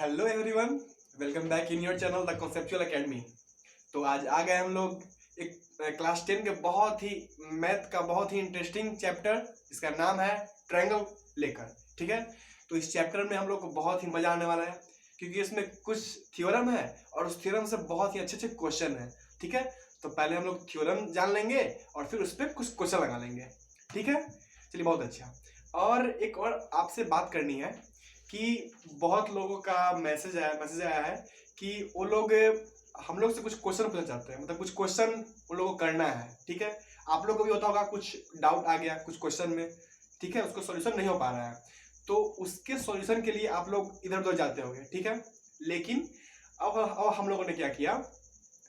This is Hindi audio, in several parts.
Hello everyone, welcome back in your channel the conceptual academy. तो आज आ गए हम लोग एक क्लास 10 के बहुत ही मैथ का बहुत ही इंटरेस्टिंग चैप्टर, इसका नाम है ट्रायंगल लेकर। ठीक है, तो इस चैप्टर में हम लोग को बहुत ही मजा आने वाला है क्योंकि इसमें कुछ थ्योरम है और उस थ्योरम से बहुत ही अच्छे अच्छे क्वेश्चन है। ठीक है, तो पहले हम लोग थ्योरम जान लेंगे और फिर उस पर कुछ क्वेश्चन लगा लेंगे। ठीक है, चलिए बहुत अच्छा। और एक और आपसे बात करनी है कि बहुत लोगों का मैसेज आया है कि वो लोग हम लोग से कुछ क्वेश्चन पूछना चाहते हैं, मतलब कुछ क्वेश्चन उन लोगों को करना है। ठीक है, आप लोग को भी होता होगा कुछ डाउट आ गया कुछ क्वेश्चन में, ठीक है, उसको सॉल्यूशन नहीं हो पा रहा है, तो उसके सॉल्यूशन के लिए आप लोग इधर उधर जाते होंगे। ठीक है, लेकिन अब हम लोगों ने क्या किया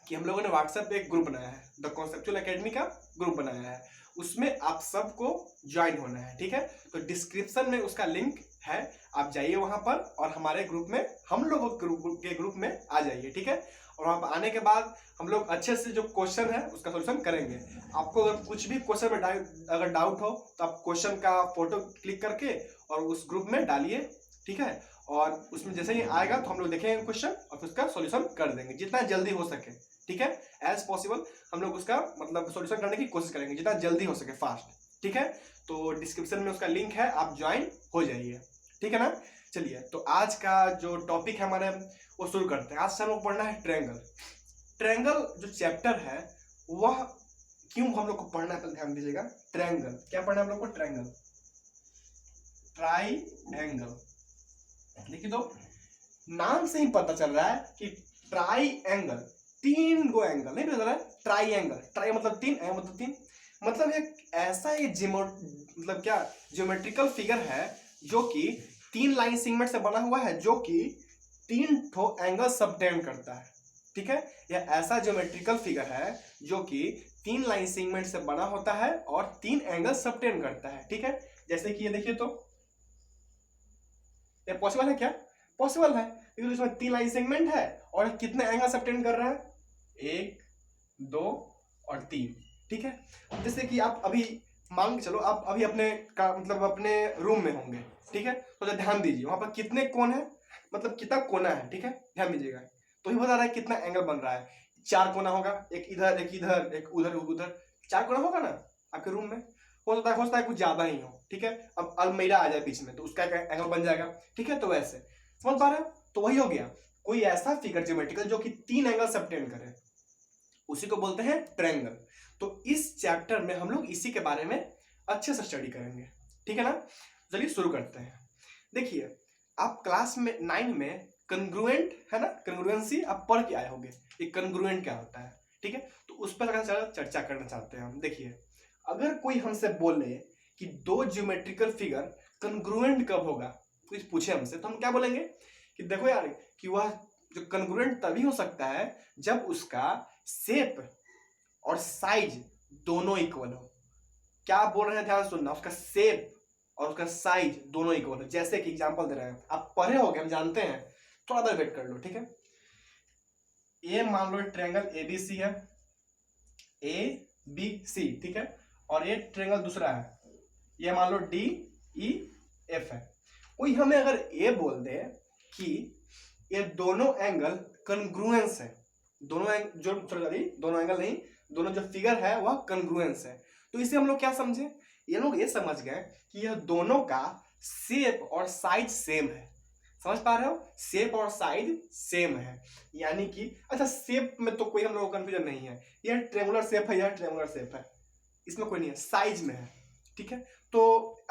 कि हम लोगों ने व्हाट्सएप पे एक ग्रुप बनाया है, द कॉन्सेप्चुअल एकेडमी का ग्रुप बनाया है, उसमें आप सबको ज्वाइन होना है। ठीक है, तो डिस्क्रिप्शन में उसका लिंक है, आप जाइए वहां पर और हमारे ग्रुप में, हम लोगों के ग्रुप में आ जाइए। ठीक है, और वहां पर आने के बाद हम लोग अच्छे से जो क्वेश्चन है उसका सोल्यूशन करेंगे। आपको अगर कुछ भी क्वेश्चन में अगर डाउट हो तो आप क्वेश्चन का फोटो क्लिक करके और उस ग्रुप में डालिए। ठीक है, और उसमें जैसे ही आएगा तो हम लोग देखेंगे क्वेश्चन और फिर उसका सॉल्यूशन कर देंगे जितना जल्दी हो सके। ठीक है, एज पॉसिबल हम लोग उसका मतलब सॉल्यूशन करने की कोशिश करेंगे जितना जल्दी हो सके, फास्ट। ठीक है, तो डिस्क्रिप्शन में उसका लिंक है, आप ज्वाइन हो जाइए। ठीक है ना, चलिए तो आज का जो टॉपिक है हमारे वो शुरू करते हैं। आज से हम लोग पढ़ना है ट्रायंगल। ट्रायंगल जो चैप्टर है वह क्यों हम लोग को पढ़ना है, ध्यान दीजिएगा। ट्रायंगल क्या पढ़ना है हम लोग को? Triangle, triangle. देखिए तो नाम से ही पता चल रहा है कि ट्राइएंगल, तीन गो एंगल नहीं पता चल रहा है। ट्राइएंगल, ट्राई मतलब तीन, ए मतलब तीन, मतलब एक ऐसा एक मतलब क्या ज्योमेट्रिकल फिगर है जो कि तीन लाइन सेगमेंट से बना हुआ है, जो कि तीन ठो एंगल सबटेंड करता है। ठीक है, यह ऐसा ज्योमेट्रिकल फिगर है जो कि तीन लाइन सेगमेंट से बना होता है और तीन एंगल सबटेंड करता है। ठीक है, जैसे कि ये देखिए तो ये पॉसिबल है क्या? पॉसिबल है, क्योंकि इसमें तीन लाइन सेगमेंट है और कितने एंगल सबटेंड कर रहा है? एक, दो और तीन। ठीक है, जैसे कि आप अभी मान के चलो आप अभी अपने का मतलब अपने रूम में होंगे। ठीक है, तो ध्यान दीजिए वहां पर कितने कोण है, मतलब कितना कोना है। ठीक है, ध्यान दीजिएगा, तो ही बता रहा है कितना एंगल बन रहा है। चार कोना होगा, एक इधर एक इधर एक उधर उधर, चार कोना होगा ना आपके रूम में। हो सकता है कुछ ज्यादा ही हो। ठीक है, अब अलमीरा आ जाए बीच में तो उसका एंगल बन जाएगा। ठीक है, तो वैसे समझ पा रहे हो, तो वही हो गया कोई ऐसा फिगर ज्योमेट्रिकल जो कि तीन एंगल सबटेंड करे, उसी को बोलते हैं ट्रायंगल। तो इस चैप्टर में हम लोग इसी के बारे में अच्छे से स्टडी करेंगे। ठीक है ना, चलिए शुरू करते हैं। देखिए आप क्लास में 9 में कंग्रुएंट है ना, कंग्रुएंसी आप पढ़ के आए होंगे, ये कंग्रुएंट क्या होता है। ठीक है, तो उस पर चर्चा करना चाहते हैं हम। देखिए अगर कोई हमसे बोले कि दो ज्योमेट्रिकल फिगर कंग्रुएंट कब होगा, कुछ पूछे हमसे, तो हम क्या बोलेंगे कि देखो यार कि वह जो कंग्रुएंट तभी हो सकता है जब उसका शेप और साइज दोनों इक्वल हो। क्या बोल रहे हैं, ध्यान सुनना, उसका शेप और उसका साइज दोनों इक्वल हो। जैसे कि एग्जांपल दे रहे हैं, आप पढ़े होंगे, हम जानते हैं, थोड़ा देर वेट कर लो। ठीक है, ये मान लो ट्रायंगल एबीसी है, ए बी सी। ठीक है, और ये ट्रायंगल दूसरा है, ये मान लो डी ई एफ है। कोई हमें अगर ये बोल दे कि ये दोनों एंगल कन्ग्रुएंस है, दोनों एंगल नहीं, दोनों जो फिगर है वह कन्ग्रुएंस है, तो इसे हम लोग क्या समझे, ये लोग ये समझ गए कि यह दोनों का शेप और साइज सेम है। समझ पा रहे हो, शेप और साइज सेम है, यानी कि अच्छा शेप में तो कोई हम लोग को कंफ्यूजन नहीं है, यह ट्रेंगुलर शेप है, यह ट्रेंगुलर शेप है, इसमें कोई नहीं है, साइज में है। ठीक है, तो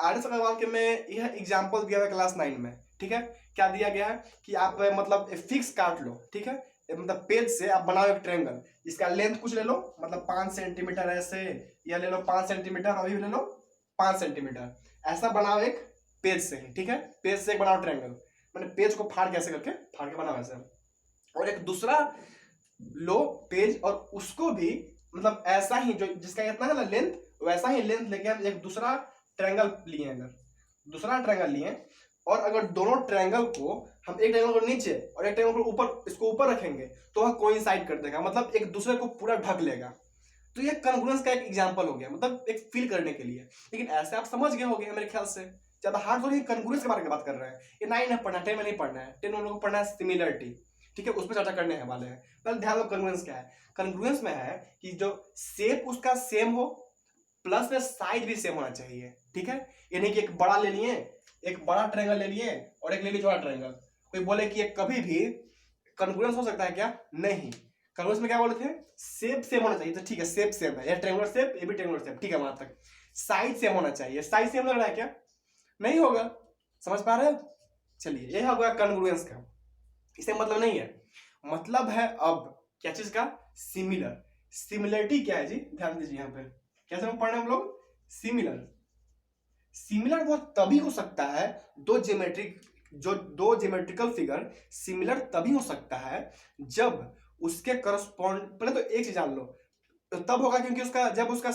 आर.एस. अग्रवाल के में यह एग्जांपल दिया हुआ है क्लास 9 में। ठीक है, क्या दिया गया है कि आप मतलब फिक्स काट लो। ठीक है, मतलब पेज से आप बनाओ एक ट्रायंगल, इसका लेंथ कुछ ले लो, मतलब 5 सेंटीमीटर ऐसे, या ले लो 5 सेंटीमीटर और ये ले लो 5 सेंटीमीटर, ऐसा बनाओ एक पेज से ही। ठीक है, पेज से एक बनाओ ट्रायंगल, मैंने पेज को फाड़ कैसे करके फाड़ के बनाओ ऐसे, और एक दूसरा लो पेज और उसको भी मतलब ऐसा ही जो जिसका इतना है ना लेंथ, वैसा ही लेंथ लेके हम एक दूसरा ट्रायंगल लिए, अगर दूसरा ट्रायंगल लिए और अगर दोनों ट्रायंगल को हम एक ट्रायंगल को नीचे और एक ट्रायंगल को ऊपर, इसको ऊपर रखेंगे तो वह कोइंसाइड कर देगा, मतलब एक दूसरे को पूरा ढक लेगा। तो ये कॉन्ग्रुएंस का एक एग्जांपल हो गया, मतलब एक फील करने के लिए। लेकिन ऐसे आप समझ गए होंगे मेरे ख्याल से ज्यादा हार्ड नहीं, कॉन्ग्रुएंस के बारे में बात कर रहे हैं। ये 9 में पढ़ना है, 10 में नहीं पढ़ना है। 10 में हम लोग को पढ़ना है सिमिलरिटी, ठीक है, उस पर चर्चा करने वाले हैं। पहले ध्यान दो कॉन्ग्रुएंस क्या है। कॉन्ग्रुएंस में है कि जो शेप उसका सेम हो, प्लस में साइज भी सेम होना चाहिए, ठीक है। यानी कि एक बड़ा ले लिए, एक बड़ा ट्रायंगल ले लिए और एक ले लिए छोटा ट्रायंगल। कोई बोले कि ये कभी भी कॉन्ग्रुएंस हो सकता है क्या? नहीं। कॉन्ग्रुएंस में क्या बोले थे? शेप सेम होना चाहिए। तो ठीक है, शेप सेम है, ये ट्रायंगुलर शेप, ये भी ट्रायंगुलर शेप, ठीक है वहां तक। साइज सेम होना चाहिए। साइज सेम लग रहा है क्या? नहीं होगा। समझ पा रहे हो? चलिए, ये हो गया कॉन्ग्रुएंस का। इससे मतलब नहीं है, मतलब है अब क्या चीज का? सिमिलर। सिमिलरिटी क्या है जी? ध्यान दीजिए यहाँ पे, कैसे हम पढ़ रहे हैं हम लोग? सिमिलर। सिमिलर वो तभी हो सकता है, दो ज्योमेट्रिकल फिगर सिमिलर तभी हो सकता है जब उसके करस्पॉन्ड, पहले तो एक चीज जान लो, तो तब होगा क्योंकि उसका जब उसका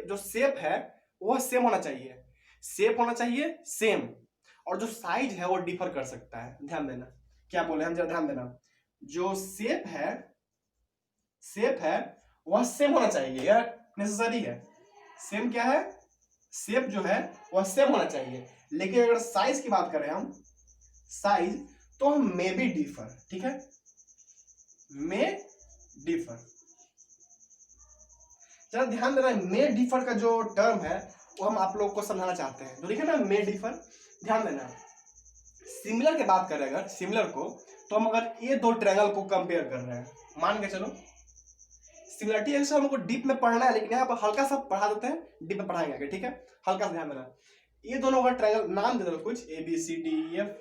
जो शेप है वह सेम होना चाहिए। शेप होना चाहिए सेम, और जो साइज है वो डिफर कर सकता है। ध्यान देना, क्या बोले हम, जरा ध्यान देना। जो शेप है वह सेम होना चाहिए, यार नेसेसरी है। सेम क्या है? शेप जो है वह सेम होना चाहिए। लेकिन अगर साइज की बात करें हम, साइज, तो हम मे बी डिफर, ठीक है, मे डिफर। जरा ध्यान देना, मे डिफर का जो टर्म है वो हम आप लोग को समझाना चाहते हैं। तो देखिए ना, मे डिफर, ध्यान देना। सिमिलर की बात करें अगर सिमिलर को, तो हम अगर ये दो ट्रायंगल को कंपेयर कर रहे हैं, मान के चलो सिमिलरिटी है, हमको डीप में पढ़ना है, लेकिन यहाँ पर हल्का सा पढ़ा देते हैं, डीप में पढ़ाएंगे आगे, ठीक है। हल्का सा ध्यान देना। ये दोनों अगर ट्रायंगल, नाम दे दो कुछ, A B C D E F,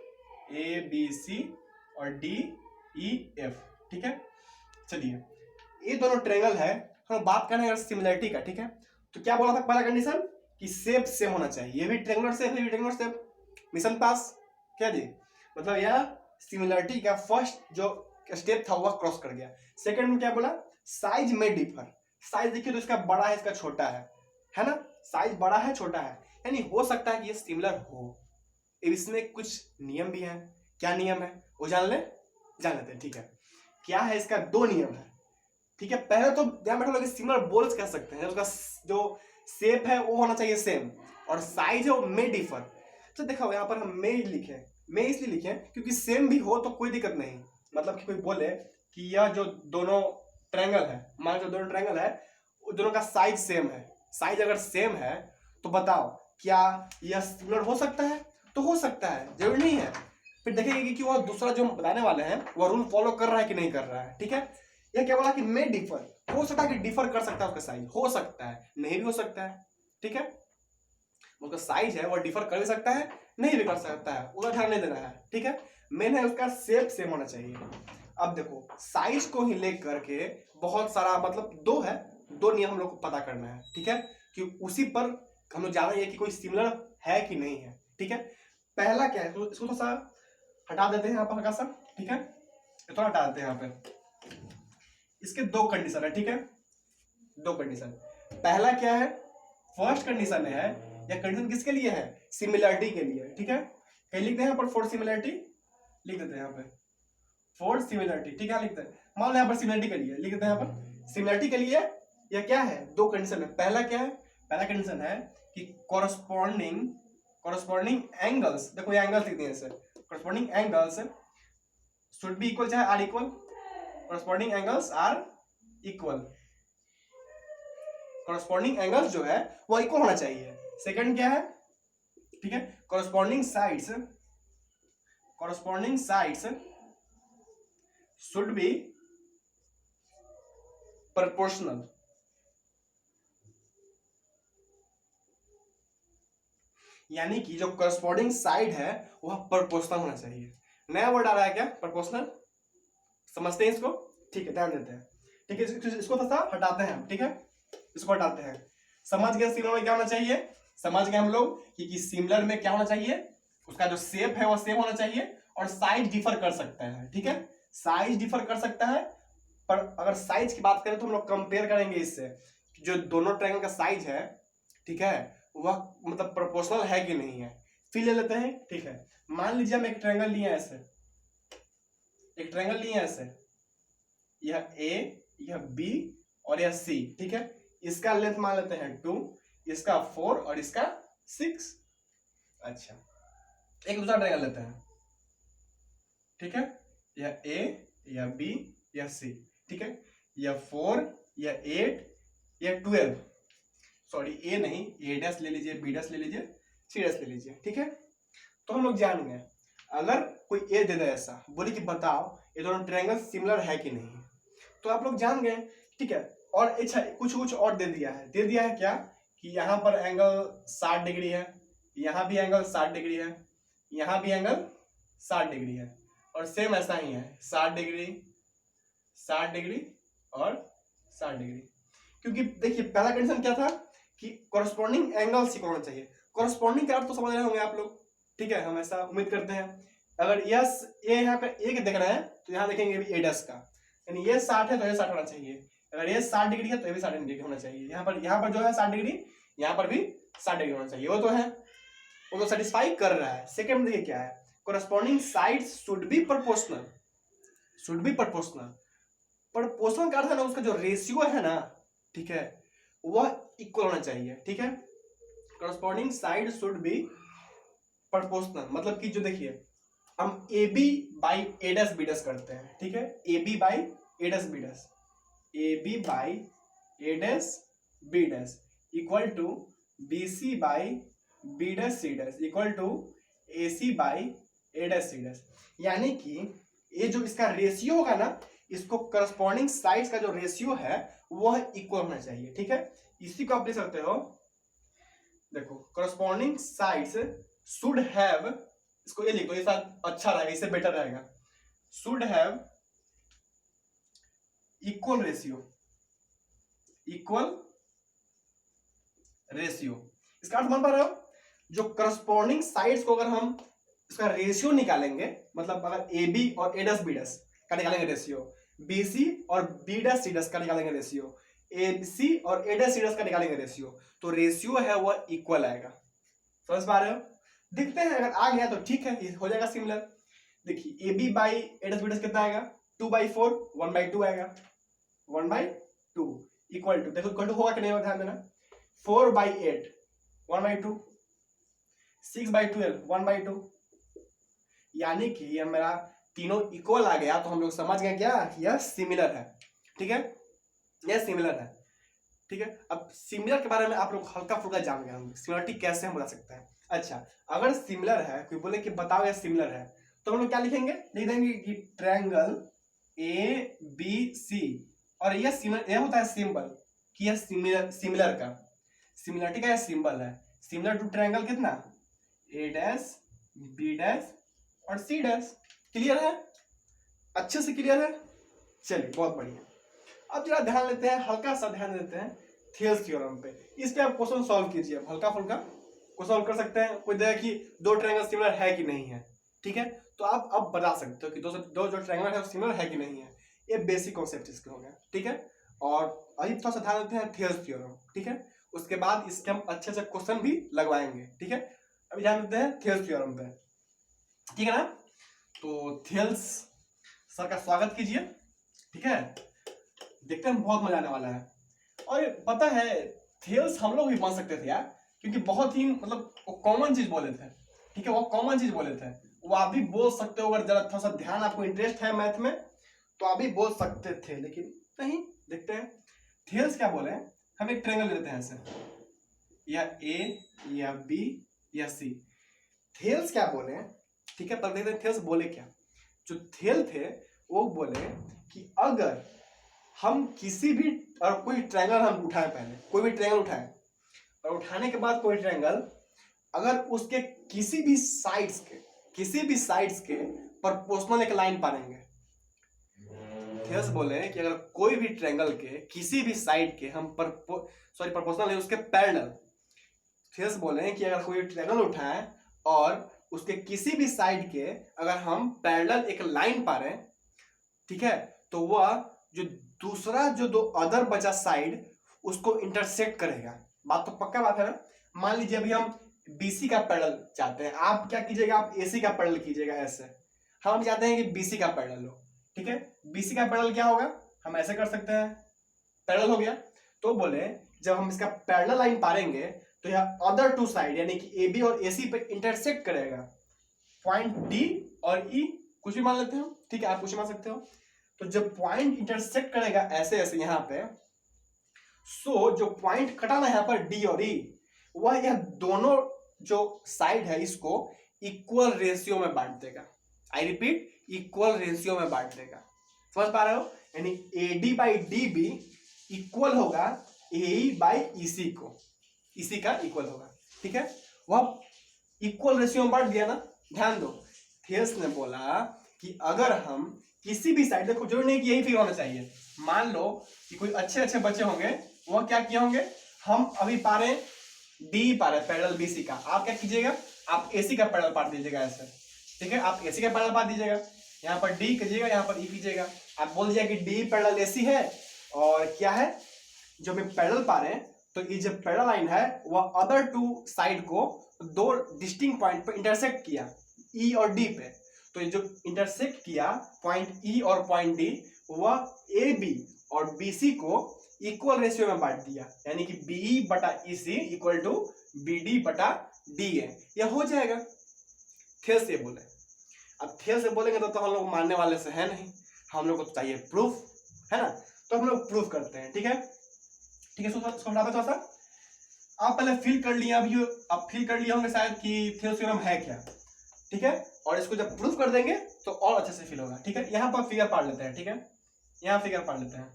A B C और डी ई एफ, ठीक है। चलिए, ये दोनों ट्रायंगल है, हम बात करें अगर सिमिलरिटी का, ठीक है। तो क्या बोला था पहला कंडीशन? कि शेप सेम होना चाहिए। ये भी ट्रायंगुलर शेप है, ये भी ट्रायंगुलर शेप। मिशन पास क्या जी? मतलब यह सिमिलरिटी का फर्स्ट जो स्टेप था वह क्रॉस कर गया। सेकंड में क्या बोला? साइज में डिफर। साइज देखिए तो इसका बड़ा है, इसका छोटा है ना। साइज बड़ा है, छोटा है, यानी हो सकता है कि ये सिमिलर हो। इसमें कुछ नियम भी है। क्या नियम है वो जान लेते हैं, ठीक है। क्या है इसका? दो नियम है, ठीक है। पहले तो ध्यान बैठा लोग, सिमिलर बोल्स कह सकते हैं, उसका जो शेप है वो होना चाहिए सेम, और साइज है वो मे डिफर। तो देखो यहाँ पर हम मे लिखे, मे इसलिए लिखे क्योंकि सेम भी हो तो कोई दिक्कत नहीं। मतलब कि कोई बोले कि यह जो दोनों ट्रायंगल है, मान जो दोनों ट्रायंगल है दोनों का साइज सेम है। साइज अगर सेम है तो बताओ क्या यह सिमिलर हो सकता है? तो हो सकता है, जरूरी नहीं है। फिर देखेंगे कि वह दूसरा जो बताने वाले हैं वह रूल फॉलो कर रहा है कि नहीं कर रहा है, ठीक है। यह क्या बोला कि मे डिफर, हो सकता है कि डिफर कर सकता है उसका साइज, हो सकता है, नहीं भी हो सकता है, ठीक है। उसका साइज है वो डिफर कर भी सकता है, नहीं भी कर सकता है, उधर ध्यान नहीं देना है, ठीक है। मेन है उसका शेप सेम होना चाहिए। अब देखो, साइज को ही लेकर के बहुत सारा मतलब दो नियम हम लोग को पता करना है, ठीक है, कि उसी पर हम लोग जाना है कि कोई सिमिलर है कि नहीं है, ठीक है। पहला क्या है, तो इसको तो सा हटा देते हैं यहाँ पर हल्का सा, ठीक है, थोड़ा हटा देते हैं यहाँ पे। इसके दो कंडीशन है, ठीक है, दो कंडीशन। पहला क्या है? फर्स्ट कंडीशन है, या कंडीशन किसके लिए है? सिमिलरिटी के लिए, ठीक है। कहीं लिखते हैं यहाँ पर फॉर सिमिलरिटी, लिख देते हैं यहाँ पे फॉर सिमिलरिटी, ठीक है, लिखते हैं। मान लो यहाँ पर सिमिलरिटी के लिए लिख देते हैं, यहाँ पर सिमिलरिटी के लिए। या क्या है? दो कंडीशन है। पहला क्या है? पहला कंडीशन है कि कॉरस्पॉन्डिंग एंगल्स, देखो ये एंगल्स लिखते हैं ऐसे, corresponding angles should be equal, चाहे are equal, corresponding angles are equal. Corresponding angles जो है वो इक्वल होना चाहिए। सेकंड क्या है? ठीक है, corresponding sides should be proportional. यानी कि जो कॉरस्पॉन्डिंग साइड है वह प्रोपोर्शनल होना चाहिए। नया वर्ड आ रहा है क्या? प्रोपोर्शनल, समझते हैं इसको? ठीक है, ध्यान देते हैं, ठीक है। इसको थोड़ा हटाते हैं, ठीक है, इसको हटाते हैं। समझ गए सिमिलर में क्या होना चाहिए? समझ गए हम लोग कि सिमिलर में क्या होना चाहिए? उसका जो शेप है वो सेम होना चाहिए, और साइज डिफर कर सकता है, ठीक है, साइज डिफर कर सकता है। पर अगर साइज की बात करें तो हम लोग कंपेयर करेंगे इससे, जो दोनों ट्रायंगल का साइज है, ठीक है, वह मतलब प्रोपोर्शनल है कि नहीं है। फिर ले लेते हैं, ठीक है। मान लीजिए हम एक ट्रायंगल लिए ऐसे, एक ट्रायंगल लिए ऐसे, यह ए, यह बी और यह सी, ठीक है। इसका लेंथ मान लेते हैं 2, इसका 4 और इसका 6। अच्छा, एक दूसरा ट्रायंगल लेते हैं, ठीक है, या ए या बी या सी, ठीक है, या 4 या 8 या 12, सॉरी ए नहीं, ए डैश ले लीजिए, बी डैश ले लीजिए, सी डैश ले लीजिए, ठीक है। तो हम लोग जान गए अगर कोई ए दे दे ऐसा बोले कि बताओ ये दोनों ट्रायंगल सिमिलर है कि नहीं, तो आप लोग जान गए, ठीक है। और अच्छा कुछ और दे दिया है क्या कि यहाँ पर एंगल 60 डिग्री है, यहाँ भी एंगल 60 डिग्री है, यहाँ भी एंगल 60 डिग्री है, और सेम ऐसा ही है 60 डिग्री 60 डिग्री और 60 डिग्री। क्योंकि देखिए पहला कंडीशन क्या था कि कॉरस्पॉन्डिंग एंगल्स इक्वल होना चाहिए। कॉरस्पॉन्डिंग का अर्थ तो समझ रहे होंगे आप लोग, ठीक है, हम ऐसा उम्मीद करते हैं। अगर यस ये यहाँ पर ए देख रहे हैं तो यहाँ देखेंगे भी ए डैश का, यानी ये 60 है तो ये 60 होना चाहिए, अगर ये 60 डिग्री है तो ये भी 60 डिग्री होना चाहिए, यहाँ पर जो है 60 डिग्री, यहाँ पर भी 60 डिग्री होना चाहिए, वो तो है, वो तो सेटिस्फाई कर रहा है। सेकंड देखिए क्या है, corresponding sides should be proportional, should be proportional। proportional का अर्थ है ना उसका जो रेशियो है ना, ठीक है, वह इक्वल होना चाहिए, ठीक है। corresponding side should be proportional मतलब कि जो देखिए हम A B by A dash B dash करते हैं, ठीक है, A B by A dash B dash, A B by A dash B dash equal to B C by B dash C dash equal to A C by A dash C dash. यानी कि ये जो इसका रेशियो होगा ना, इसको करस्पॉन्डिंग साइड्स का जो रेशियो है वह इक्वल होना चाहिए, ठीक है। इसी को आप लिख सकते हो, देखो करस्पॉन्डिंग साइड्स शुड हैव, इसको ये लिख दो, ये साथ अच्छा रहेगा, इससे बेटर रहेगा, should have equal ratio, equal ratio. इसका अर्थ मान पा रहे हो, जो करस्पॉन्डिंग साइड्स को अगर हम इसका रेशियो निकालेंगे, मतलब अगर ए बी और ए डैश बी डैश का निकालेंगे रेशियो, बी सी और बी डैश सी डैश का निकालेंगे रेशियो, ए सी और ए डैश सी डैश का निकालेंगे रेशियो, तो रेशियो है वह इक्वल आएगा। समझ पा रहे हो? देखते हैं, अगर आ गया तो ठीक है, हो जाएगा सिमिलर। देखिए A B by A dash B dash कितना आएगा, 2/4, 1/2 आएगा, 1/2 इक्वल टू, देखो इक्वल टू होगा कि नहीं होगा ध्यान देना, 4/8 1/2, 6/12 1/2, यानी कि ये मेरा तीनों इक्वल आ गया, तो हम लोग समझ गए क्या, यह सिमिलर है, ठीक है, यह सिमिलर है, ठीक है। अब सिमिलर के बारे में आप लोग हल्का फुल्का जान गए होंगे, सिमिलरिटी कैसे हम बता सकते हैं। अच्छा अगर सिमिलर है, कोई बोले कि बताओ यह सिमिलर है, तो हम लोग क्या लिखेंगे, लिख देंगे कि ट्रायंगल ए बी सी, और यह सिमिलर, यह होता है सिंबल कि यह सिमिलर का, सिमिलरिटी का यह सिंबल है, सिमिलर टू ट्रायंगल कितना, ए डैश बी डैश और सी डैश। क्लियर है, अच्छे से क्लियर है, चलिए बहुत बढ़िया। अब जरा ध्यान लेते हैं, हल्का सा ध्यान देते हैं थियल्स थ्योरम पे, इस पे आप क्वेश्चन सॉल्व कीजिए, हल्का फुल्का को सॉल्व कर सकते हैं। कोई देखा कि दो ट्रायंगल सिमिलर है कि नहीं है, ठीक है, तो आप अब बता सकते हो कि दो जो ट्रायंगल है वो सिमिलर है कि नहीं है। ये बेसिक कॉन्सेप्ट इसके हो गया, ठीक है। और अभी थोड़ा सा ध्यान देते हैं थियल्स थ्योरम, ठीक है, उसके बाद इसके हम अच्छे से क्वेश्चन भी लगवाएंगे, ठीक है। अभी ध्यान देते हैं थियल्स थ्योरम पे, ठीक है ना। तो थियल्स सर का स्वागत कीजिए, ठीक है, देखते हैं बहुत मजा आने वाला है। और पता है थियल्स हम लोग भी बन सकते थे यार, क्योंकि बहुत ही मतलब कॉमन चीज बोले थे, ठीक है, वो कॉमन चीज बोले थे, वो आप भी बोल सकते हो, अगर जरा थोड़ा सा ध्यान आपको इंटरेस्ट है मैथ में तो आप भी बोल सकते थे, लेकिन नहीं। देखते हैं थियल्स क्या बोले, हम एक ट्रायंगल लेते हैं ऐसे, या ए या बी या सी, थियल्स क्या बोले, ठीक है, पर देखते हैं थियल्स बोले क्या। जो थियल थे वो बोले कि अगर हम किसी भी, और कोई ट्रायंगल हम उठाएं, पहले कोई भी ट्रायंगल उठाएं, और उठाने के बाद कोई ट्रायंगल अगर उसके किसी भी साइड्स के प्रोपोर्शनल एक लाइन पाएंगे, थियल्स बोले कि अगर कोई भी ट्रायंगल के किसी भी साइड के हम प्रोपोर्शनल है उसके पैरेलल, थियल्स बोले कि अगर कोई ट्रायंगल उठाएं और उसके किसी भी साइड के अगर हम पैरेलल एक लाइन पा रहे हैं, ठीक है, तो वह जो दूसरा जो दो अदर बचा साइड उसको इंटरसेक्ट करेगा। बात तो पक्का बात है ना। मान लीजिए अभी हम बीसी का पैरेलल चाहते हैं, आप क्या कीजिएगा, आप एसी का पैरेलल कीजिएगा, ऐसे हम चाहते हैं कि बीसी का पैरेलल हो, ठीक है। बीसी का पैरेलल क्या होगा, हम ऐसे कर सकते हैं, पैरेलल हो गया, तो बोले जब हम इसका पैरेलल लाइन पारेंगे तो यह अदर टू साइड यानी कि ए बी और एसी पे इंटरसेक्ट करेगा, पॉइंट डी और ई कुछ भी मान लेते हैं, ठीक है, आप कुछ मान सकते हो। तो जब पॉइंट इंटरसेक्ट करेगा ऐसे ऐसे यहाँ पे, सो जो पॉइंट कटा ना यहाँ पर डी और ई, वह यह दोनों जो साइड है इसको इक्वल रेशियो में बांट देगा। आई रिपीट, इक्वल रेशियो में बांट देगा। समझ पा रहे हो? यानी AD by D B equal होगा ए बाई ईसी को, इसी का इक्वल होगा, ठीक है। वह इक्वल रेशियो में बांट दिया ना। ध्यान दो, थेल्स ने बोला कि अगर हम किसी भी साइड, देखो जरूरी नहीं कि यही फिगर होना चाहिए, मान लो कि कोई अच्छे अच्छे बच्चे होंगे, वह क्या किए होंगे, हम अभी पा रहे डी पा रहे पैरेलल बीसी का, आप क्या कीजिएगा, आप एसी का पैरेलल पार्ट दीजिएगा ऐसे, ठीक है, आप एसी का पैरेलल पार्ट दीजिएगा, यहाँ पर डी कीजिएगा, यहाँ पर ई कीजिएगा, आप बोल दीजिएगा कि डी पैरेलल एसी है और क्या है जो हम पैरेलल पा रहे हैं, तो ये जो पैरेलल लाइन है वह अदर टू साइड को दो डिस्टिंक्ट पॉइंट पर इंटरसेक्ट किया, ई और डी पे। तो ये जो इंटरसेक्ट किया पॉइंट ई और पॉइंट डी, वह ए बी और बी सी को इक्वल रेशियो में बांट दिया, यानी कि बीई बटा ई सी इक्वल टू बी डी बटा डी ए, यह हो जाएगा। थेल्स से बोले, अब थेल्स से बोलेंगे तो हम लोग मानने वाले से है नहीं, हम लोग को चाहिए प्रूफ, है ना। तो हम लोग प्रूफ करते हैं, ठीक है, ठीक है। थोड़ा सा आप पहले फील कर लिए, अभी आप फील कर लिए होंगे शायद कि थेल्स थ्योरम है क्या, ठीक है। और इसको जब प्रूफ कर देंगे तो और अच्छे से फील होगा, ठीक है। यहाँ पर फिगर पाड़ लेते हैं, ठीक है, यहाँ फिगर पाड़ लेते हैं,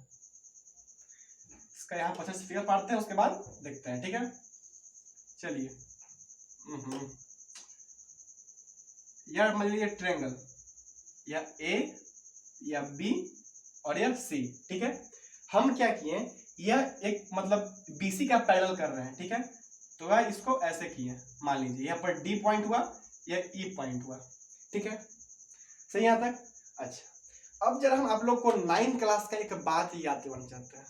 इसका यहाँ पर अच्छे से फिगर पाड़ते हैं, उसके बाद देखते हैं, ठीक है। चलिए, यार मान लीजिए ट्रायंगल, या ए या बी और या सी, ठीक है। हम क्या किए, यह एक मतलब बीसी का पैरेलल कर रहे हैं, ठीक है। तो वह इसको ऐसे किए, मान लीजिए यहाँ पर डी पॉइंट हुआ, यह ई पॉइंट हुआ, ठीक है, सही यहाँ तक। अच्छा, अब जरा हम आप लोग को 9th क्लास का एक बात याद दिलाना चाहते हैं,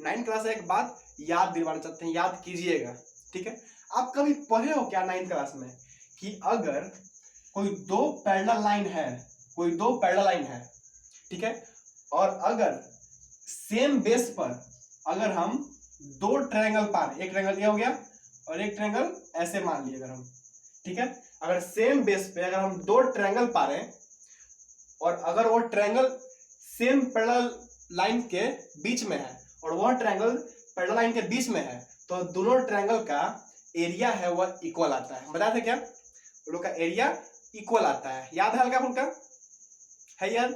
9th क्लास का एक बात याद दिलवाना चाहते हैं, याद कीजिएगा, ठीक है। आप कभी पढ़े हो क्या 9th क्लास में कि अगर कोई दो पैरेलल लाइन है, कोई दो पैरेलल लाइन है, ठीक है, और अगर सेम बेस पर अगर हम दो ट्रायंगल पार, एक ट्रायंगल ये हो गया और एक ट्रायंगल ऐसे मान लिए अगर हम, ठीक है, अगर सेम बेस पे अगर हम दो ट्रायंगल पा रहे हैं और अगर वो ट्रायंगल सेम पैरेलल लाइन के बीच में है और वह ट्रायंगल पैरेलल लाइन के बीच में है, तो दोनों ट्रायंगल का एरिया है वह इक्वल आता है। बता दें क्या, उन लोग का एरिया इक्वल आता है। याद है हल्का फुल्का है याद?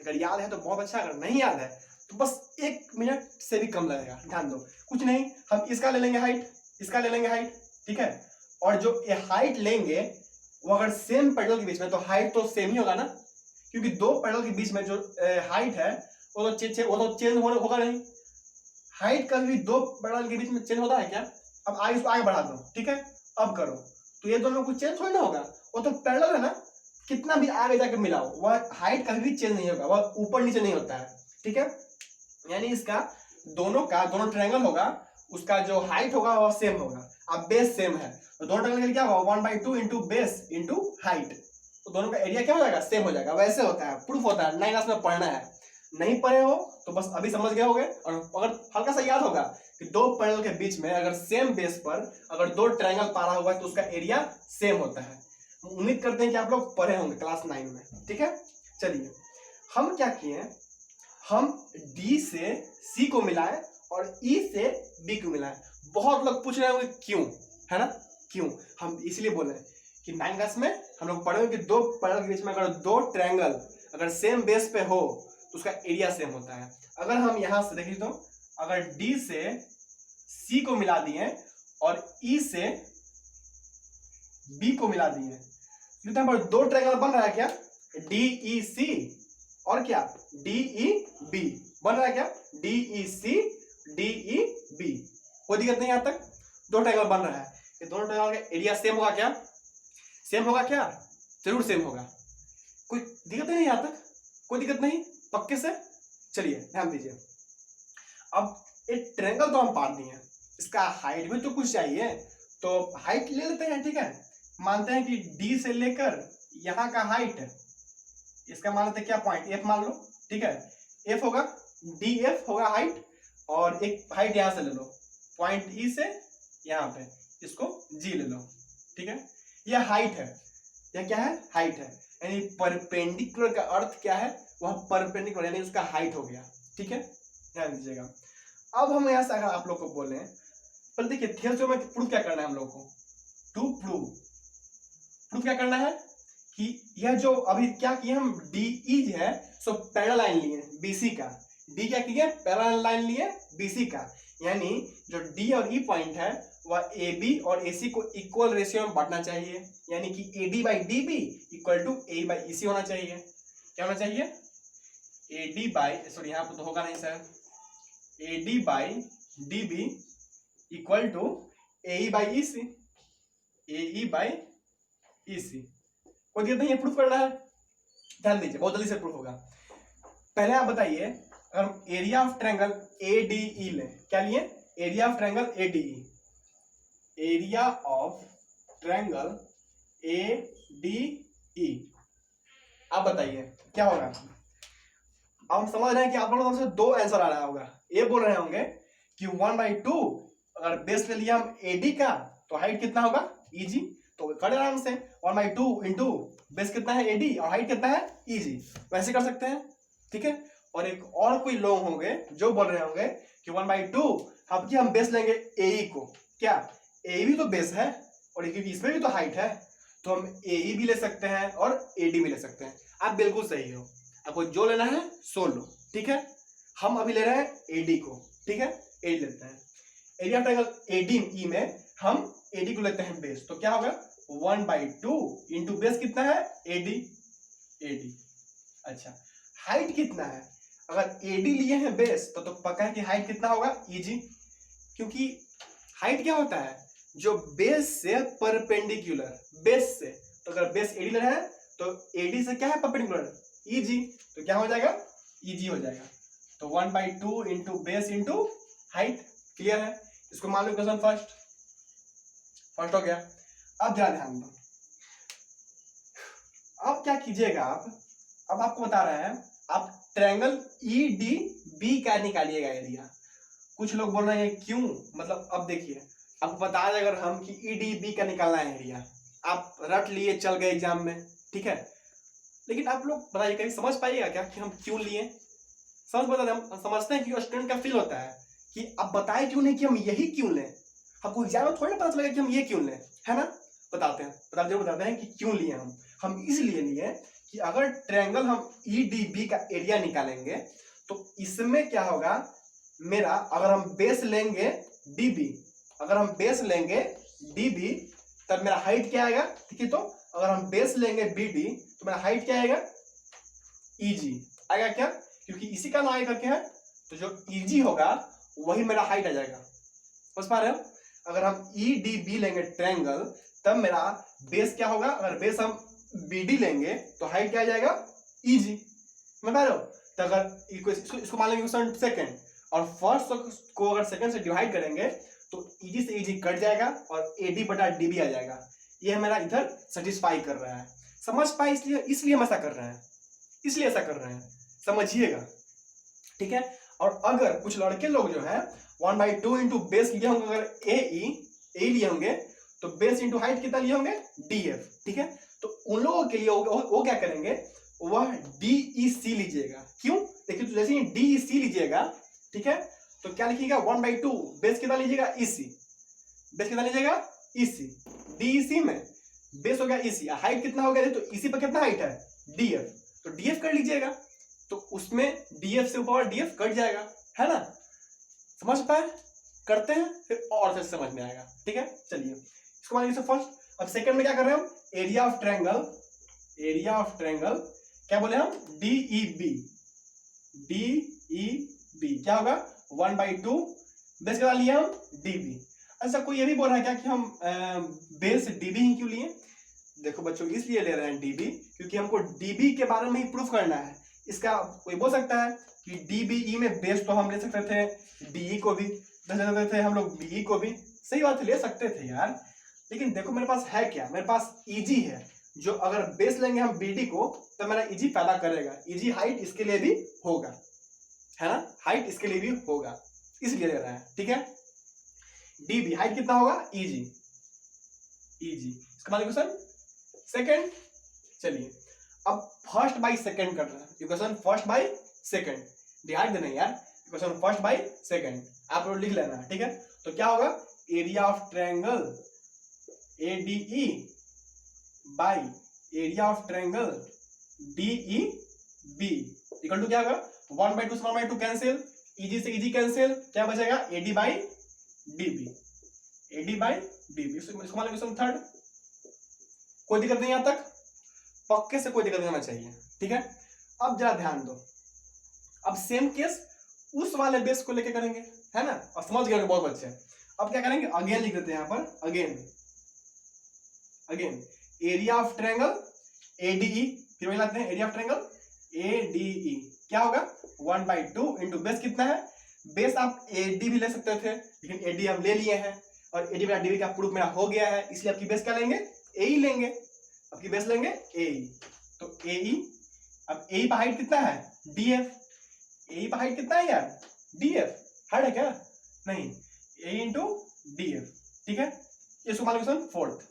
अगर याद है तो बहुत अच्छा, अगर नहीं याद है तो बस 1 मिनट से भी कम लगेगा। ध्यान दो, कुछ नहीं, हम इसका ले लेंगे हाइट, इसका ले लेंगे हाइट, ठीक है, और जो ये हाइट लेंगे वो अगर सेम पैरेलल के बीच में, तो हाइट तो सेम ही होगा ना, क्योंकि दो पैरेलल के बीच में जो हाइट है वो तो चेंज होगा नहीं। हाइट कभी भी दो पैरेलल के बीच में चेंज होता है क्या? अब आगे इसको आगे बढ़ा दो, ठीक है, अब करो तो ये दोनों कुछ चेंज थोड़ी ना होगा, वो तो पैरेलल है ना, कितना भी आगे जाके मिलाओ वह हाइट कभी भी चेंज नहीं होगा, वह ऊपर नीचे नहीं होता है, ठीक है। यानी इसका दोनों ट्रायंगल होगा, उसका जो हाइट होगा वह सेम होगा। अब बेस सेम है तो दोनों ट्रायंगल क्या होगा, 1/2 इंटू बेस इंटू हाइट, तो दोनों का एरिया क्या हो जाएगा, सेम हो जाएगा। वैसे होता है, प्रूफ होता है, 9 क्लास में पढ़ना है, नहीं पढ़े हो तो बस अभी समझ गए होगे। और अगर हल्का सा याद होगा कि दो पैरेलल के बीच में अगर सेम बेस पर अगर दो ट्रायंगल पा रहा होगा तो उसका एरिया सेम होता है। उम्मीद करते हैं कि आप लोग पढ़े होंगे क्लास 9 में, ठीक है। चलिए, हम क्या किए, हम D से C को मिलाए और E से B को मिलाए। बहुत लोग पूछ रहे होंगे क्यों, है ना, क्यों? हम इसलिए बोले कि 9 क्लास में हम लोग पढ़े कि दो पैरेलल के बीच में अगर दो ट्रायंगल अगर सेम बेस पे हो तो उसका एरिया सेम होता है। अगर हम यहां से देखिए तो अगर D से C को मिला दिए और E से B को मिला दिए तो यहाँ पर दो ट्रायंगल बन रहा है क्या, DEC और क्या DEB बन रहा है क्या, DEC DEB। कोई दिक्कत नहीं, यहां तक दो ट्रायंगल बन रहा है। ये दोनों ट्रायंगल का एरिया सेम होगा क्या, सेम होगा क्या, जरूर सेम होगा। कोई दिक्कत नहीं यहां तक, कोई दिक्कत नहीं, पक्के से। चलिए ध्यान दीजिए, अब एक ट्रायंगल तो हम पार दिए, इसका हाइट भी तो कुछ चाहिए, तो हाइट ले लेते हैं, ठीक है। मानते हैं कि D से लेकर यहाँ का हाइट, इसका मान लेते हैं क्या पॉइंट F मान लो, ठीक है, F होगा, DF होगा हाइट, और एक हाइट यहाँ से ले लो पॉइंट E से यहाँ पे, इसको G ले लो, ठीक है, यह हाइट है। यह क्या है, हाइट है। यानी परपेंडिकुलर का अर्थ क्या है, वह परपेंडिकुलर यानी उसका हाइट हो गया। ठीक है, ध्यान दीजिएगा। अब हम यहाँ से अगर आप लोग को बोले, पर देखिए थ्योरम में प्रूफ क्या करना है हम लोग को, टू प्रूफ क्या करना है कि यह जो अभी क्या किए हम DE है सो पैरेलल लाइन लिए BC का, D क्या किए पैरेलल लाइन लिए BC का, यानी जो D और E पॉइंट है वह AB और AC को इक्वल रेशियो में बांटना चाहिए, यानी कि AD by DB equal to AE by EC होना चाहिए। क्या होना चाहिए, AD बाई, सॉरी यहाँ पर तो होगा नहीं sir, AD by DB equal to AE by EC, AE by EC। कोई दिक्कत नहीं है, प्रूफ करना है, ध्यान दीजिए बहुत जल्दी से प्रूफ होगा। पहले आप बताइए, अगर हम एरिया ऑफ ट्रायंगल ADE लें, क्या लिए, area of triangle ADE, area of triangle ADE, आप बताइए क्या होगा। अब हम समझ रहे हैं कि आप लोगों से दो आंसर आ रहा होगा, ये बोल रहे होंगे कि 1/2 अगर बेस ले लिया हम AD का तो हाइट कितना होगा EG, तो कर आराम से 1/2 इंटू बेस कितना है AD और हाइट कितना है EG, वैसे कर सकते हैं। ठीक है, और एक और कोई लोग होंगे जो बोल रहे होंगे कि 1/2 हम बेस लेंगे AE को, क्या AE भी तो बेस है और इसमें भी तो हाइट है, तो हम AE भी ले सकते हैं और AD भी ले सकते हैं। आप बिल्कुल सही हो, आपको जो लेना है सो लो। ठीक है, हम अभी ले रहे हैं AD को। ठीक है, AD लेते हैं, एरिया ट्रायंगल ADE में हम AD को लेते हैं बेस, तो क्या होगा 1/2 इंटू बेस कितना है AD। अच्छा, हाइट कितना है, अगर AD लिए हैं बेस तो पक्का है कि हाइट कितना होगा EG, क्योंकि हाइट क्या होता है, जो बेस से परपेंडिकुलर, बेस से, तो अगर बेस AD ले रहा है तो AD से क्या है परपेंडिकुलर EG, तो क्या हो जाएगा EG हो जाएगा। तो 1/2 into base into height, clear है। इसको मान लो क्वेश्चन फर्स्ट हो गया। अब जरा ध्यान दो, अब क्या कीजिएगा आप, अब आपको बता रहे हैं आप ट्रायंगल EDB का निकालिएगा एरिया। कुछ लोग बोल रहे हैं क्यों, मतलब अब देखिए आपको बता दें अगर हम कि EDB का निकालना है एरिया, आप रट लिए चल गए एग्जाम में, ठीक है, लेकिन आप लोग बताइए कहीं समझ पाइएगा क्या कि हम क्यों लिए, समझ बता दें, हम समझते हैं कि स्टूडेंट का फील होता है कि अब बताए क्यों नहीं कि हम यही क्यों लें, हमको एग्जाम में थोड़ी ना पता चलेगा कि हम ये क्यों लें, है ना, बताते हैं जरूर बताते हैं कि क्यों लिए हम इसलिए लिए कि अगर ट्रायंगल हम EDB का एरिया निकालेंगे तो इसमें क्या होगा मेरा, अगर हम बेस लेंगे DB, अगर हम बेस लेंगे DB तब मेरा हाइट क्या आएगा, ठीक है, तो अगर हम बेस लेंगे BD तो मेरा हाइट क्या आएगा EG आएगा, क्या, क्योंकि इसी का नाम करके है, तो जो EG होगा वही मेरा हाइट आ जाएगा। समझ पा रहे हो, अगर हम EDB लेंगे ट्रायंगल तब मेरा बेस क्या होगा, अगर बेस हम BD लेंगे तो हाइट क्या आ जाएगा EG, समझ पा रहे हो। तो अगर इसको मान लेंगे क्वेश्चन सेकंड और फर्स्ट को अगर सेकंड से डिवाइड करेंगे तो EG से EG कट जाएगा और AD बटा DB आ जाएगा, ये मेरा इधर सेटिस्फाई कर रहा है। समझ पाए, इसलिए हम ऐसा कर रहे हैं, इसलिए ऐसा कर रहे हैं, समझिएगा। ठीक है, और अगर कुछ लड़के लोग जो है 1/2 इंटू बेस लिए होंगे, अगर ए लिए होंगे तो बेस इंटू हाइट कितना लिए होंगे DF, ठीक है, तो उन लोगों के लिए वो क्या करेंगे, वह DEC लीजिएगा। क्यों, देखिए तो जैसे ही DEC लीजिएगा, ठीक है, तो क्या लिखिएगा 1/2 बेस कितना लीजिएगा EC, बेस कितना लीजिएगा EC, DEC में बेस हो गया EC, हाइट कितना हो गया, तो EC पर कितना हाइट है DF, तो DF कर लीजिएगा, तो उसमें DF से ऊपर DF कट जाएगा, है ना, समझ पाए, करते हैं फिर और से समझ में आएगा। ठीक है, चलिए इसको मान लीजिए फर्स्ट। अब सेकंड में क्या कर रहे हैं हम, area of triangle, area of triangle क्या बोले हम DEB, DEB क्या होगा 1/2 बेस कितना लिए हम DB। अच्छा, कोई ये भी बोल रहा है क्या कि हम बेस DB ही क्यों लिए, देखो बच्चों इसलिए ले रहे हैं DB क्योंकि हमको DB के बारे में ही प्रूफ करना है। इसका कोई बोल सकता है कि DBE में बेस तो हम ले सकते थे DE को भी, ले सकते थे हम लोग BE को भी, सही बात ले सकते थे यार, लेकिन देखो मेरे पास है क्या, मेरे पास EG है, जो अगर बेस लेंगे हम BD को तो मेरा EG पैदा करेगा, EG हाइट इसके लिए भी होगा, है ना, हाइट इसके लिए भी होगा, इसलिए ले रहा है। ठीक है, DB हाइट कितना होगा EG, इसका मतलब क्वेश्चन सेकंड। चलिए अब फर्स्ट बाई सेकंड कर रहे हैं, इक्वेशन फर्स्ट बाई सेकंड, ध्यान देना यार, इक्वेशन फर्स्ट बाई सेकंड आप लोग लिख लेना, ठीक है। तो क्या होगा, area of triangle ADE by area of triangle DEB equal to क्या होगा, 1/2 कैंसिल, इजी से इजी कैंसिल, क्या बचेगा AD by DB, AD by DB। इसको मान लो थर्ड, कोई दिक्कत नहीं, यहां तक पक्के से कोई दिक्कत नहीं होना चाहिए, ठीक है। अब जरा ध्यान दो, अब सेम केस उस वाले बेस को लेके करेंगे, है ना, और समझ गए बहुत अच्छे। अब क्या करेंगे, अगेन लिख देते हैं यहाँ पर, again area of triangle ADE, फिर वही लाते हैं एरिया ऑफ ट्रायंगल ADE, क्या होगा 1/2 इंटू बेस कितना है, बेस आप AD भी ले सकते थे लेकिन AD हम ले लिए हैं, और AD बटा DB का प्रूफ मेरा हो गया है, इसलिए आपकी बेस क्या लेंगे, AE लेंगे, आपकी बेस लेंगे AE। तो AE, अब AE पर हाइट कितना है DF, AE पर हाइट कितना है यार DF, हाइट है क्या, नहीं, AE इंटू DF, ठीक है। इसको मान लो फोर्थ,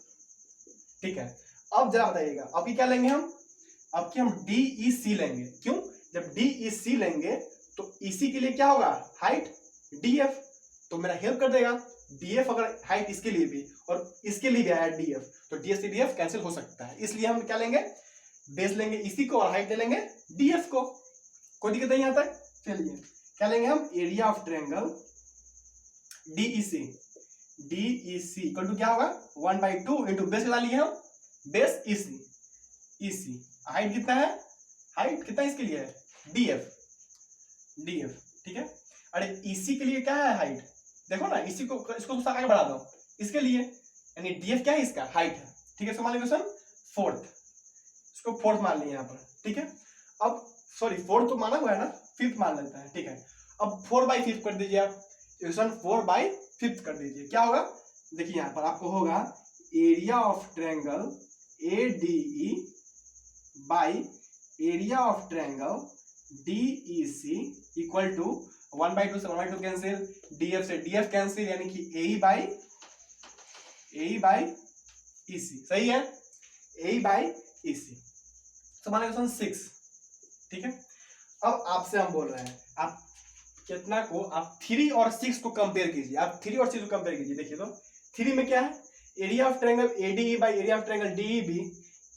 ठीक है। अब जरा बताइएगा, अब क्या लेंगे हम, अब की हम DEC लेंगे, क्यों, जब DEC लेंगे तो EC के लिए क्या होगा, हाइट DF, तो मेरा हेल्प कर देगा, DF अगर हाइट इसके लिए भी और इसके लिए भी आया DF, तो DS से DF कैंसिल हो सकता है, इसलिए हम क्या लेंगे, बेस लेंगे EC को और हाइट ले लेंगे DF को, कोई दिक्कत नहीं यहां तक। चलिए क्या लेंगे हम, area of triangle DEC equal to क्या होगा 1/2 इंटू बेस ला लिए हम, बेस EC, हाइट कितना है, हाइट कितना इसके लिए है DF, ठीक है। अरे EC के लिए क्या है हाइट, देखो ना, EC को इसको आगे बढ़ा दो, इसके लिए यानी DF क्या है, इसका हाइट है, ठीक है। इसको मान लीजिए फोर्थ, इसको फोर्थ मान लिया यहाँ पर, ठीक है। अब सॉरी फोर्थ तो माना हुआ है ना, फिफ्थ मान लेता है, ठीक है। अब 4/5 कर दीजिए आप, इक्वेशन 4/5 कर दीजिए, क्या होगा, देखिए यहाँ पर आपको होगा area of triangle ADE by area of triangle DEC equal to 1/2 से 1/2 कैंसिल, DF से DF कैंसिल, यानी कि AE बाई EC, सही है, AE बाई EC। समान क्वेश्चन 6, ठीक है। अब आपसे हम बोल रहे हैं, आप कितना को, आप 3 और 6 को कंपेयर कीजिए, आप 3 और 6 को कंपेयर कीजिए, देखिए तो 3 में क्या है, area of triangle ADE by area of triangle DEB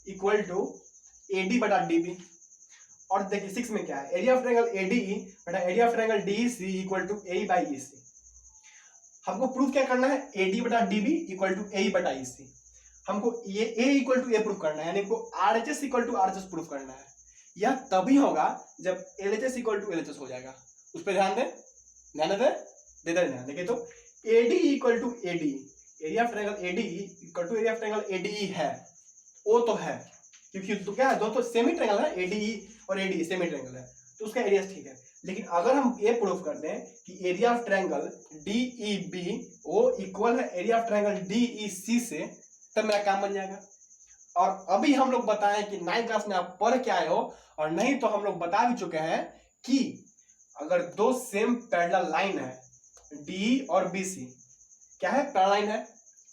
equal to AD बटा DB, और देखिए 6 में क्या है, एरिया ऑफ ट्रायंगल ADE बटा area of triangle DEC equal to AE by EC। हमको प्रूफ क्या करना है, AD बटा DB इक्वल टू AE बटा EC, हमको ये A equal to A proof करना है, यानी हमको RHS equal to RHS proof करना है। यह तभी होगा जब LHS इक्वल टू LHS हो जाएगा, उस पर ध्यान दें, देखिए तो AD equal to ADE, area of triangle ADE equal to area of triangle ADE है, वो तो है, क्योंकि तो क्या है, दो तो सेमी ट्रायंगल है, ADE और ADE सेमी ट्रायंगल है, तो उसका एरिया ठीक है। लेकिन अगर हम ये प्रूफ कर दें कि एरिया ऑफ ट्रायंगल DEB वो इक्वल है एरिया ऑफ ट्रायंगल DEC से, तब मेरा काम बन जाएगा। और अभी हम लोग बताएं कि 9th क्लास में आप पढ़ के आए हो, और नहीं तो हम लोग बता भी चुके हैं कि अगर दो सेम पैरेलल लाइन है DE और BC, क्या है, पैरेलल लाइन है,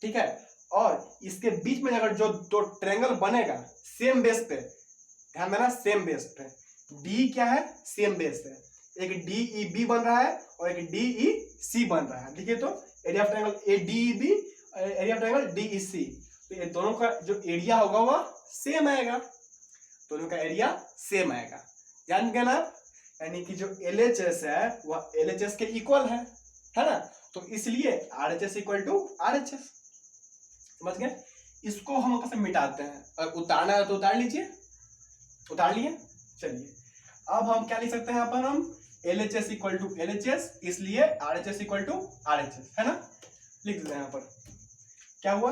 ठीक है, और इसके बीच में अगर जो दो ट्रायंगल बनेगा सेम बेस पे, ध्यान देना सेम बेस पे, D क्या है, सेम बेस है, एक DEB बन रहा है और एक DEC बन रहा है, देखिए तो area of triangle ADEB, area of triangle DEC, तो ये दोनों का जो एरिया होगा वह सेम आएगा, दोनों का एरिया सेम आएगा, ध्यान देना, यानी कि जो LHS है वह LHS के इक्वल है ना, तो इसलिए RHS इक्वल टू RHS, समझ गए। इसको हम कैसे मिटाते हैं, अगर उतारना है तो उतार लीजिए, उतार लिए। चलिए अब हम क्या लिख सकते हैं यहाँ पर, हम LHS इक्वल टू LHS, इसलिए RHS इक्वल टू RHS, है ना, लिख देते हैं यहाँ पर, क्या हुआ,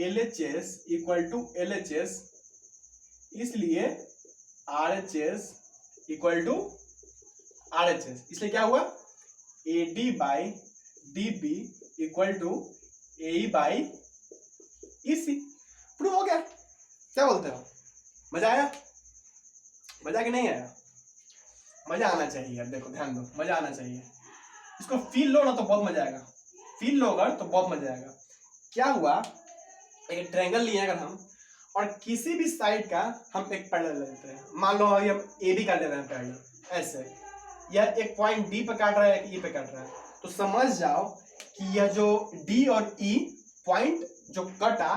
LHS इक्वल टू LHS, इसलिए RHS इक्वल टू RHS, इसलिए क्या हुआ, AD by DB equal to AE by EC, prove हो गया। क्या बोलते हो, मजा आया, मजा कि नहीं आया, मजा आना चाहिए यार, देखो ध्यान दो, मजा आना चाहिए, इसको फील लो ना तो बहुत मजा आएगा, फील लो अगर तो बहुत मजा आएगा। क्या हुआ, एक ट्रायंगल लिए अगर हम, और किसी भी साइड का हम एक पैरेलल लेते हैं। मान लो अभी हम ए बी का ले रहे हैं पैरेलल ऐसे, या एक पॉइंट डी पे काट रहा है, एक ई पे काट रहा है, तो समझ जाओ कि यह जो डी और ई पॉइंट जो कटा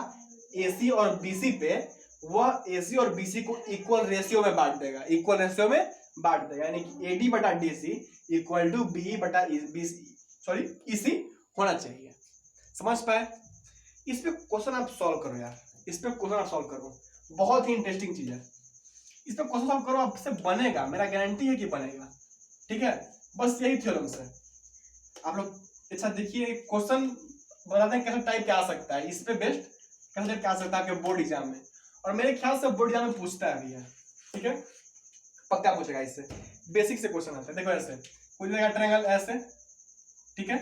AC और BC पे, वह AC और BC को इक्वल रेशियो में बांट देगा, इक्वल रेशियो में बांट देगा, यानी कि AD बटा DC इक्वल टू BE बटा EC होना चाहिए। समझ पाए? इस पे क्वेश्चन आप सॉल्व करो यार, इस पे क्वेश्चन आप सॉल्व करो, बहुत ही इंटरेस्टिंग चीज है। इस पे क्वेश्चन सॉल्व करो, आपसे बनेगा, मेरा गारंटी है कि बनेगा। ठीक है, बस यही थ्योरम से आप लोग अच्छा देखिए क्वेश्चन बताते हैं कैसे टाइप क्या आ सकता है, इस पे बेस्ड कैसे टाइप क्या आ सकता है आपके बोर्ड एग्जाम में, और मेरे ख्याल से बोर्ड एग्जाम में पूछता है भी है। ठीक है, पक्का पूछेगा, इससे बेसिक से क्वेश्चन आता है। देखो ऐसे पूछ देगा ट्रायंगल ऐसे, ठीक है,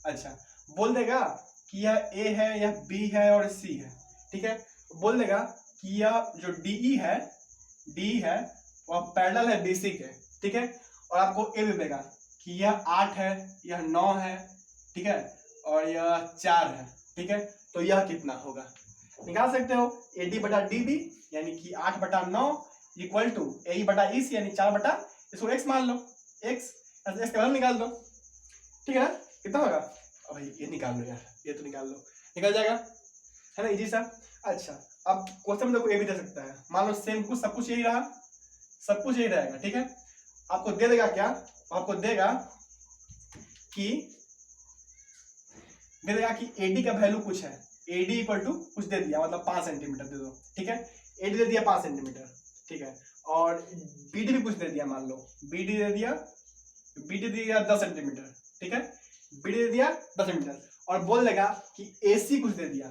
अच्छा बोल देगा कि यह ए है, यह बी है और सी है। ठीक है, बोल देगा कि यह जो डी है वह पैरेलल है बीसी के। ठीक है, और आपको ए भी देगा कि यह 8 है, यह 9 है, ठीक है, और यह 4 है। ठीक है, तो यह कितना होगा निकाल सकते हो, AD बटा DB यानी कि 8 बटा 9 इक्वल टू AE बटा EC यानी 4 बटा, इसको x मान लो, x का वैल्यू निकाल दो। ठीक है ना, कितना होगा? भाई ये निकाल लो यार, ये तो निकाल लो, निकल जाएगा, है ना, इजी सा। अच्छा अब क्वेश्चन में देखो ए भी दे सकता है, मान लो सेम कुछ सब कुछ यही रहा, सब कुछ यही रहेगा। ठीक है, आपको दे देगा क्या, आपको देगा कि AD का वैल्यू कुछ है, AD इक्वल टू कुछ दे दिया, मतलब 5 सेंटीमीटर दे दो। ठीक है, AD दे दिया 5 सेंटीमीटर। ठीक है, और BD भी कुछ दे दिया, मान लो BD दे दिया 10 सेंटीमीटर। ठीक है, BD दे दिया 10 सेंटीमीटर, और बोल देगा कि AC कुछ दे दिया,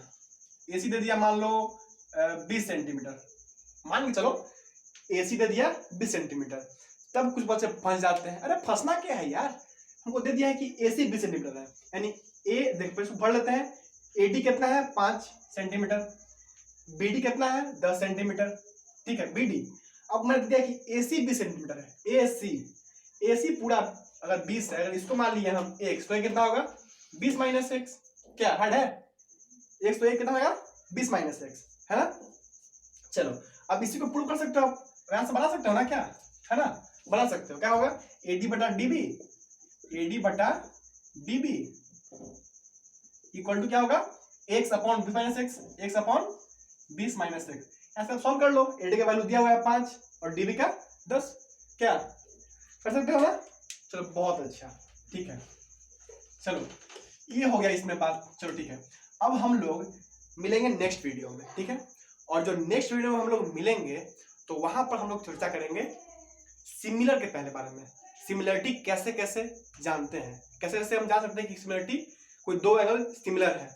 AC दे दिया मान लो 20 सेंटीमीटर, मान के चलो AC दे दिया 20 सेंटीमीटर। तब कुछ बच्चे फंस जाते हैं, अरे फंसना क्या है यार, हमको दे दिया है कि AC 20 सेंटीमीटर है, यानी A देखो इसको भर लेते हैं, AD कितना है 5 सेंटीमीटर, BD कितना है 10 सेंटीमीटर। ठीक है, BD अब मैंने दिया कि AC 20 सेंटीमीटर है, AC पूरा अगर 20 है, अगर इसको मान लिया हम x, तो ये कितना होगा 20 माइनस एक्स, क्या हट है x, तो ये कितना होगा 20 माइनस एक्स, है ना। चलो अब इसी को प्रूव कर सकते हो आप, यहां से बना सकते हो ना, क्या है ना, बना सकते हो। क्या होगा AD बटा DB इक्वल टू क्या होगा x upon 20 minus x, x upon 20 minus x. ऐसे आप सॉल्व कर लो, AD का वैल्यू दिया हुआ है 5 और DB का 10, क्या कर सकते हो ना। चलो बहुत अच्छा, ठीक है, चलो ये हो गया इसमें बात। चलो ठीक है, अब हम लोग मिलेंगे नेक्स्ट वीडियो में। ठीक है, और जो नेक्स्ट वीडियो में हम लोग मिलेंगे तो वहां पर हम लोग चर्चा करेंगे सिमिलर के पहले बारे में, सिमिलरिटी कैसे कैसे जानते हैं, कैसे कैसे हम जान सकते हैं कि सिमिलरिटी कोई दो एंगल सिमिलर है।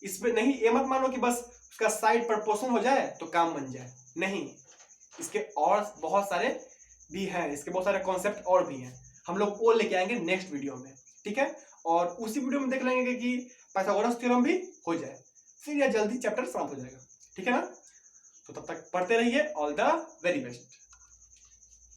इसमें नहीं ये मत मानो कि बस उसका साइड प्रोपोर्शनल हो जाए तो काम बन जाए, नहीं, इसके और बहुत सारे भी हैं, इसके बहुत सारे कॉन्सेप्ट और भी हैं, हम लोग वो लेके आएंगे नेक्स्ट वीडियो में। ठीक है, और उसी वीडियो में देख लेंगे कि पाइथागोरस थ्योरम भी हो जाए, फिर यह जल्दी चैप्टर समाप्त हो जाएगा। ठीक है ना, तो तब तक पढ़ते रहिए, ऑल द वेरी बेस्ट।